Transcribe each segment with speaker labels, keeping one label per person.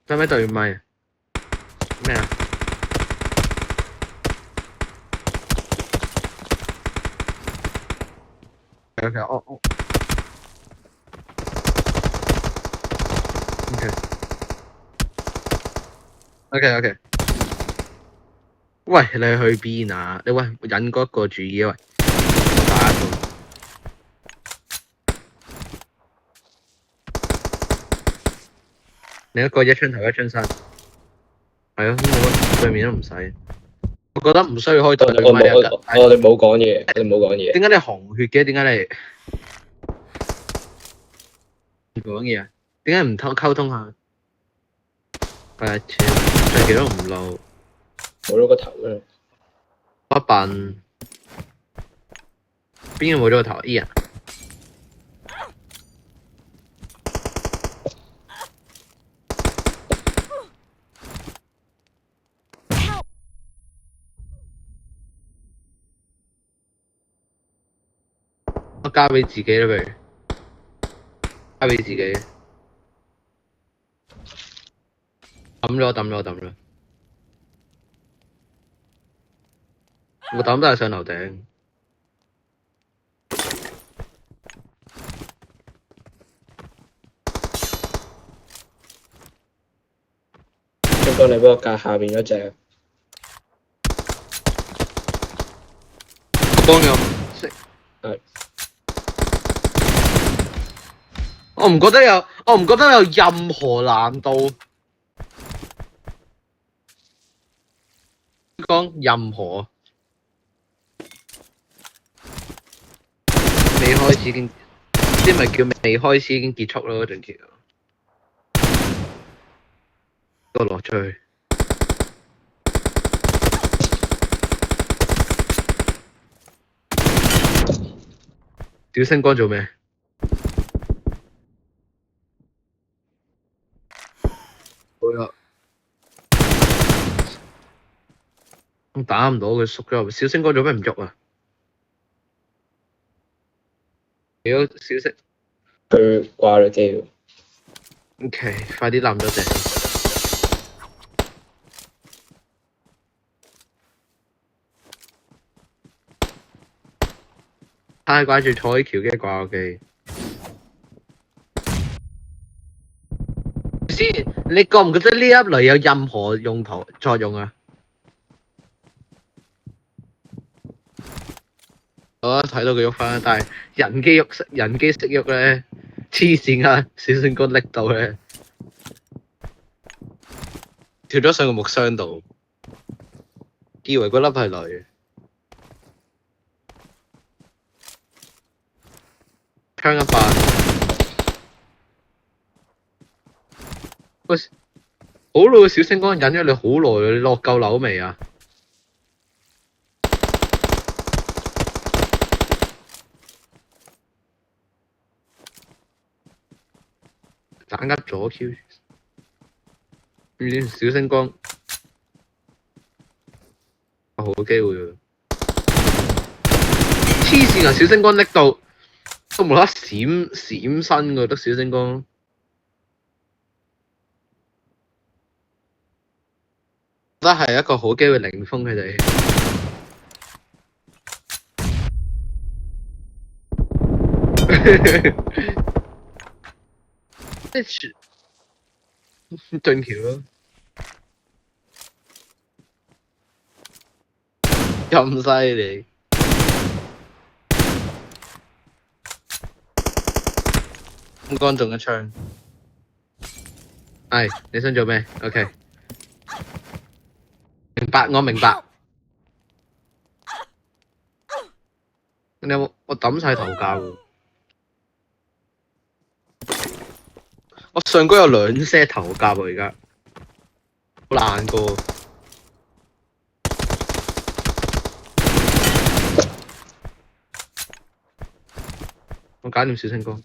Speaker 1: 使唔使對咪？咩啊？其實我 OK。喂，你去邊啊？你喂引嗰個注意啊！喂，打一個。你一個一槍頭一槍身，係啊，我對面都唔使。我覺得唔需要開對咪啊！
Speaker 2: 我哋冇講嘢，你唔好講嘢。
Speaker 1: 點解你紅血嘅？點解你唔講嘢啊？點解唔溝通下？係啊，長期都唔露，
Speaker 2: 冇咗個頭啦。
Speaker 1: 我笨。邊個冇咗個頭？E 啊？我交俾自己啦，不如交俾自己。抌咗。我抌都係上樓頂。
Speaker 2: 不過你幫我架下邊嗰隻。
Speaker 1: 我幫咗唔識。
Speaker 2: 係。
Speaker 1: 我唔覺得有任何難度。講任何。未開始已經，啲咪叫未開始已經結束咯，嗰陣叫。個落出去。小星光做咩？好啦，我打唔到佢縮咗。小星光做咩唔喐啊？屌，小星。
Speaker 2: 佢掛咗機喎。
Speaker 1: OK，快啲冧咗隻。太掛住坐喺橋嘅掛我機。先，你覺唔覺得呢一類有任何作用啊？我睇到佢喐翻，但係人機識喐咧，黐線啊！小星光拎到咧，跳咗上個木箱度，以為嗰粒係雷。槍一發。喂，好耐嘅小星光忍咗你好耐，你落夠樓未啊？斬急咗 Q。小星光好機會喎。黐線啊！小星光拎到都冇得閃身㗎，得小星光。覺得係一個好機會零封佢哋。進橋咯。咁犀利。空光中一槍。係，你想做咩 ？OK。明白，我明白。你有冇？我抌晒頭架喎。我上高有2 set 頭架喎，而家好難過。我搞掂小星光。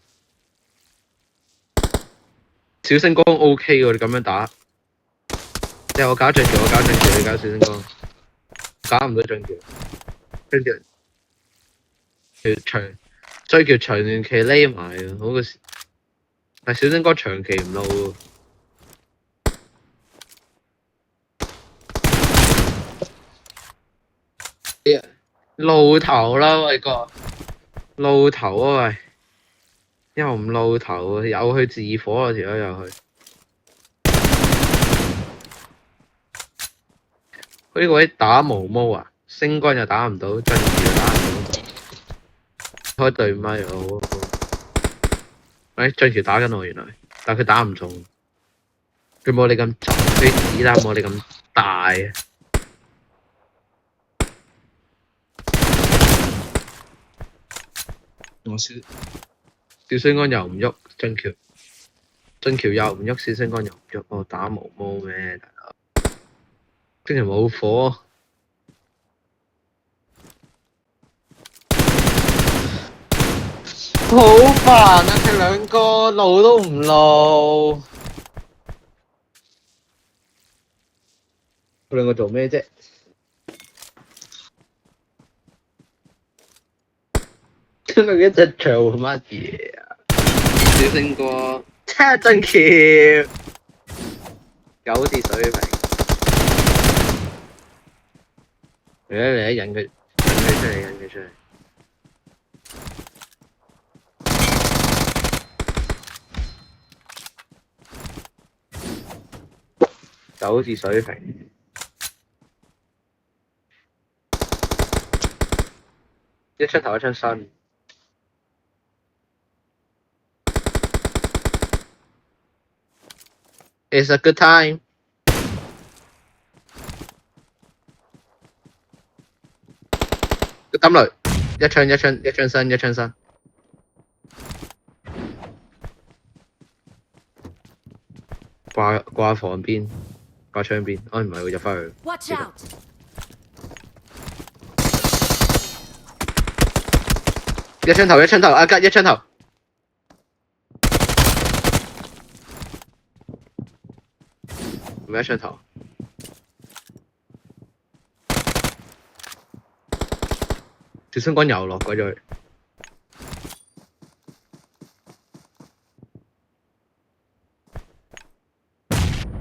Speaker 1: 小星光 OK 喎，你咁樣打。我搞進橋，你搞小星光。搞唔到進橋。跟住追橋長期匿埋啊，好個。但小星光長期唔露喎。露頭啦喂哥，露頭啊喂，又唔露頭，又去自火啊條友又去。佢呢個位打毛毛啊，星軍又打唔到，進士又打唔到，開對咪好。喂，進士打緊我原來，但佢打唔中，佢冇你咁重，佢子彈冇你咁大啊。我小星光又唔喐，進橋又唔喐，小星光又唔喐，我打毛毛咩大佬？進橋冇火。好煩啊！佢兩個路都唔路，佢兩個做咩啫？佢兩個一直做乜嘢啊？小星哥，車進橋，九字水平。嚟引佢出嚟，引佢出嚟。九字水平，一槍頭一槍身。It's a good time。抌雷，一槍身。掛房邊，掛窗邊。哦，唔係喎，入返去。
Speaker 3: Watch out！
Speaker 1: 一槍頭，阿吉一槍頭。唔係一槍頭。小星光又落鬼咗去。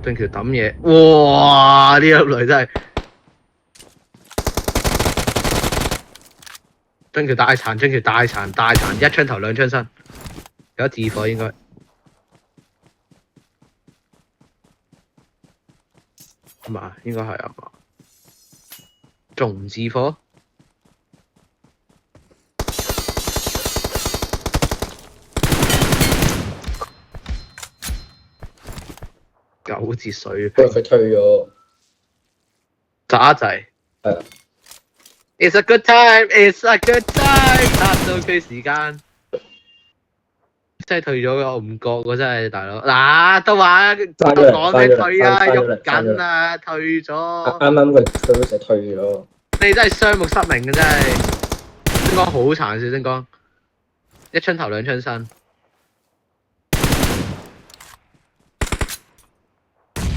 Speaker 1: 進橋抌嘢，哇！呢粒雷真係。進橋大殘，一槍頭兩槍身，有自火應該。係嘛？應該係啊嘛。仲唔自火？九字水平。
Speaker 2: 不過佢退咗。
Speaker 1: 渣仔。
Speaker 2: 係啊。
Speaker 1: It's a good time。殺到佢時間。真係退咗嘅，我唔覺喎，真係大佬。嗱，都話講你退啊，喐緊啊，退咗。
Speaker 2: 啱佢好似退咗。
Speaker 1: 你真係雙目失明嘅真係。星光好殘，小星光。一槍頭兩槍身。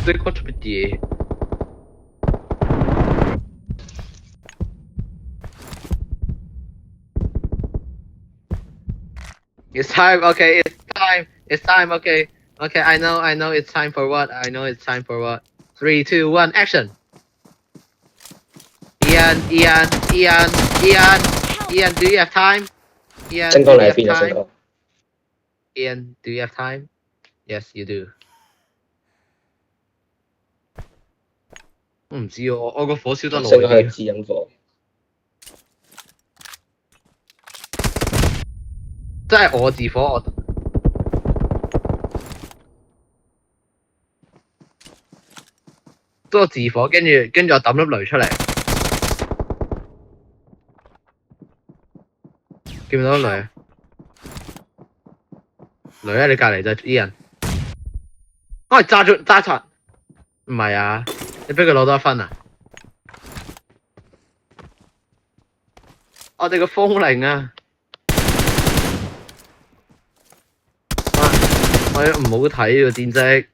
Speaker 1: 對嗰做乜嘢？It's time, okay. It's time, okay. Okay, I know. It's time for what? 3, 2, 1, action. Ian, do you have time? Ian,
Speaker 2: 星哥你喺邊啊？星哥。
Speaker 1: Ian, do you have time? Yes, you do. 我唔知喎，我個火燒得耐
Speaker 2: 星哥係
Speaker 1: 啲。
Speaker 2: 自引火。
Speaker 1: 真係我自火，我都自火，跟住我抌粒雷出嚟，見唔到雷啊？雷喺你隔離就係 Ian。我係揸柒，唔係啊？你俾佢攞多一分啊？我哋個風鈴啊！我唔好睇喎戰績。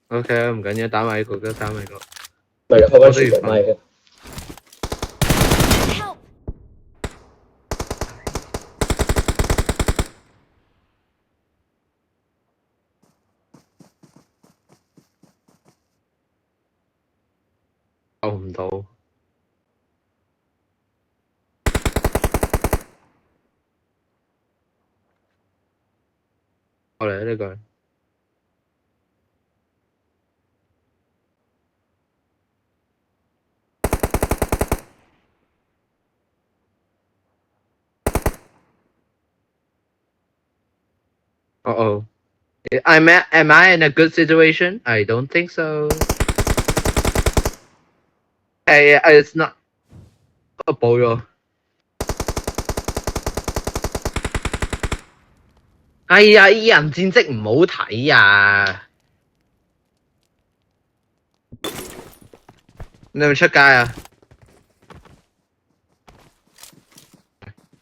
Speaker 1: OK， 唔緊要，打埋呢個，打埋呢個。
Speaker 2: 咪開翻全部咪嘅。
Speaker 1: 救唔到。過嚟呢句。Uh-oh. Am I in a good situation? I don't think so. Hey, it's not. 我補咗。哎呀，啲人戰績唔好睇啊！你係咪出街啊？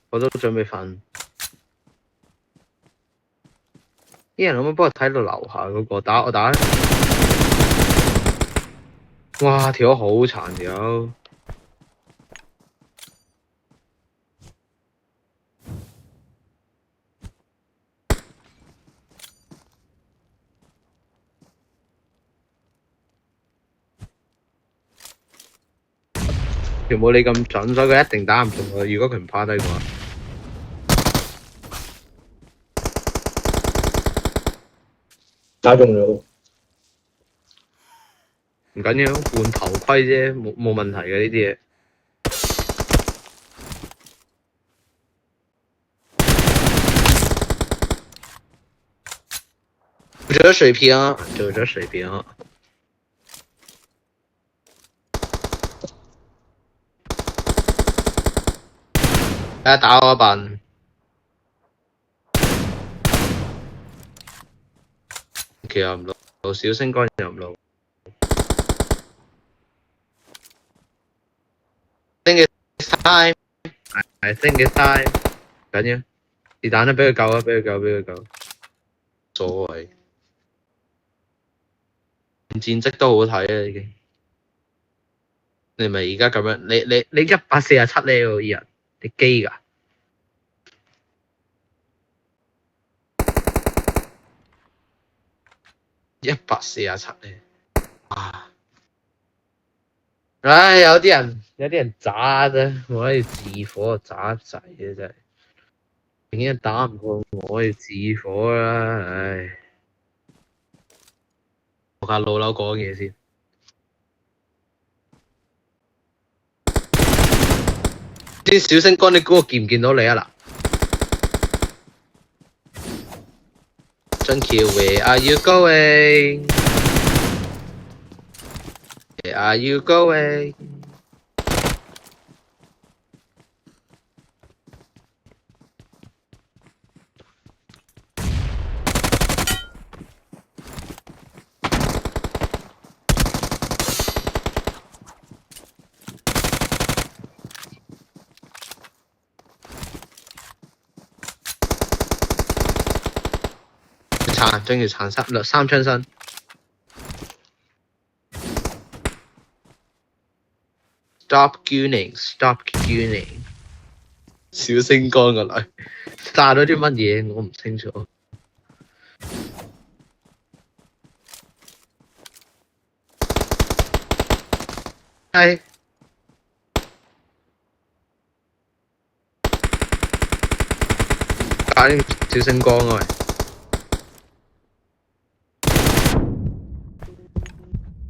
Speaker 1: 我都準備瞓。啲人可唔可以幫我睇到樓下嗰個？我打。哇！條友好殘條友。條冇你咁準，所以佢一定打唔中我。如果佢唔趴低嘅話，
Speaker 2: 打中咗。
Speaker 1: 唔緊要，換頭盔啫，冇問題嘅呢啲嘢。做咗水平啊，做咗水平啊！大家打我一笨。其實唔路，小星干又唔路。think it's time. I think it's time. 緊要，是但啦，俾佢救啊，俾佢救，俾佢救。所謂。戰績都好睇啊，已經。你咪而家咁樣，你147呢個人，你機㗎？147呢？啊！唉，有啲人渣啫，我可以自火渣仔啊，真係。明顯打唔過我，可以自火啦，唉。我架老樓講嘢先。啲小星干，你估我見唔見到你啊嗱？俊橋 ，Where are you going? Where are you going? 仲要殘三槍身。Stop gunning, stop gunning。小星干個女炸咗啲乜嘢？我唔清楚。係。打啲小星干啊喂！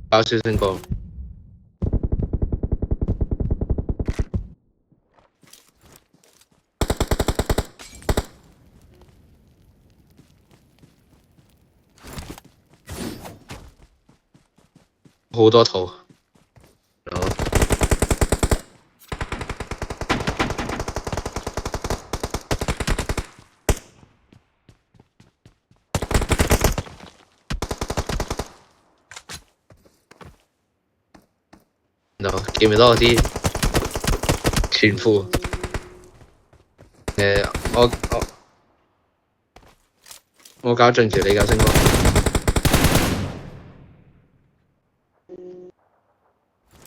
Speaker 1: 打小星干。好多套。見唔見到我啲全副？我搞進住你搞星光。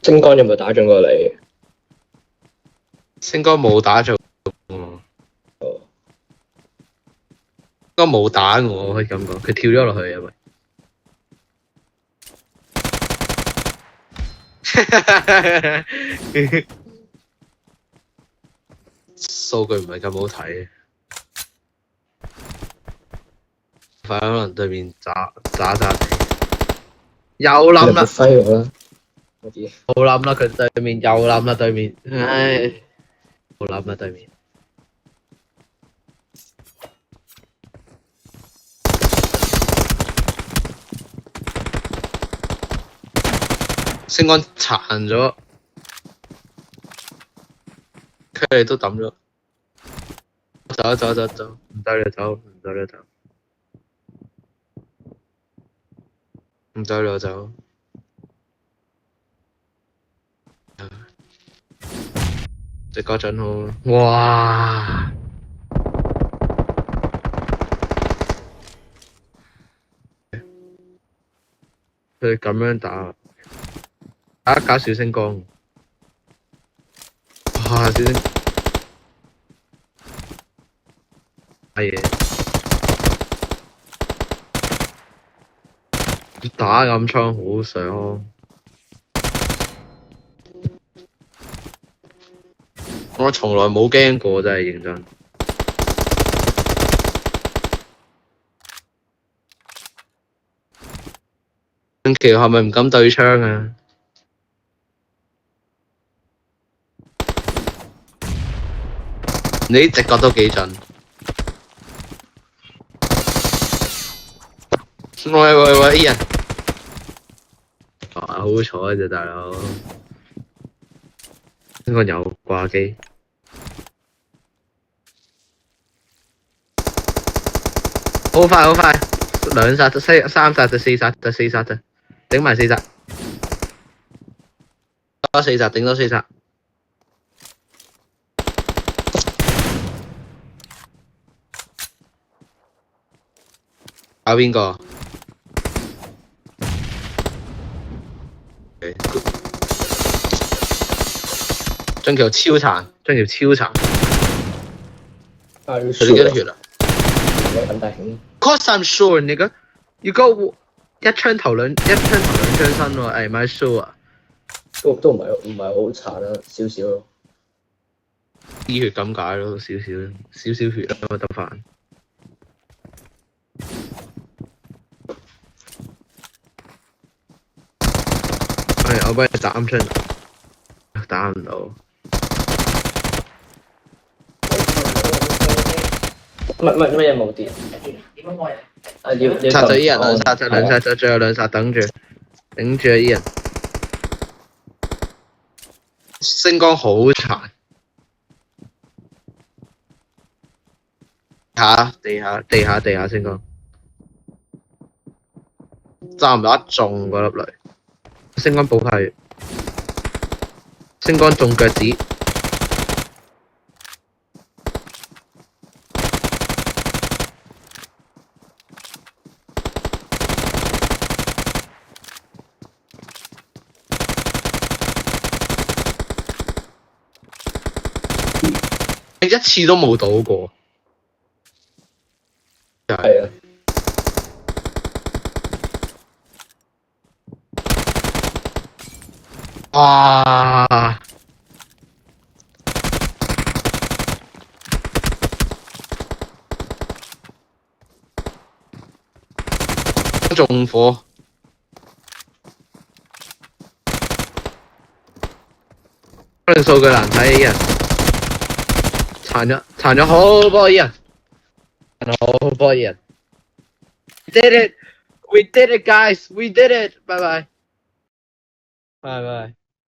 Speaker 2: 星干有冇打中過你？
Speaker 1: 星光冇打中我。星光冇打我，可以咁講，佢跳咗落去啊喂！數據唔係咁好睇，快可能對面渣地，又冧啦，
Speaker 2: 揮我啦，嗰啲
Speaker 1: 好冧啦，佢對面又冧啦，對面，唉，好冧啦對面。星光殘咗，佢哋都抌咗，走，唔得你走，唔得你走，隻歌真好，哇！佢咁樣打小星光，哇！小星打嘢，打暗瘡好爽，我從來冇驚過，真係認真。近期係咪唔敢對槍啊？你啲直覺都幾準。喂，人！好彩啫，大佬。應該有掛機。好快，兩殺三殺就四殺啫，頂埋四殺，多四殺，頂多四殺。搞邊個？張橋超殘，佢哋幾多血啊
Speaker 2: 咁大興。
Speaker 1: ？Cause I'm sure 你個如果一槍頭兩槍身喎，am I sure 啊？
Speaker 2: 都唔係好殘啦，少少咯。
Speaker 1: 啲血咁解咯，少少血啊，得飯。我幫你打啱槍，打唔到。
Speaker 2: 乜嘢冇電？要
Speaker 1: 殺咗 E 人，兩殺咗，最後兩殺頂住啊 E 人。星光好殘，地下星光，揸唔到一中嗰粒雷。星光補係，星光中腳趾。一次都冇倒過，
Speaker 2: 係
Speaker 1: 啊！哇！中火，可能數據難睇啊！殘咗好多人，We did it, guys! We did it! 拜拜。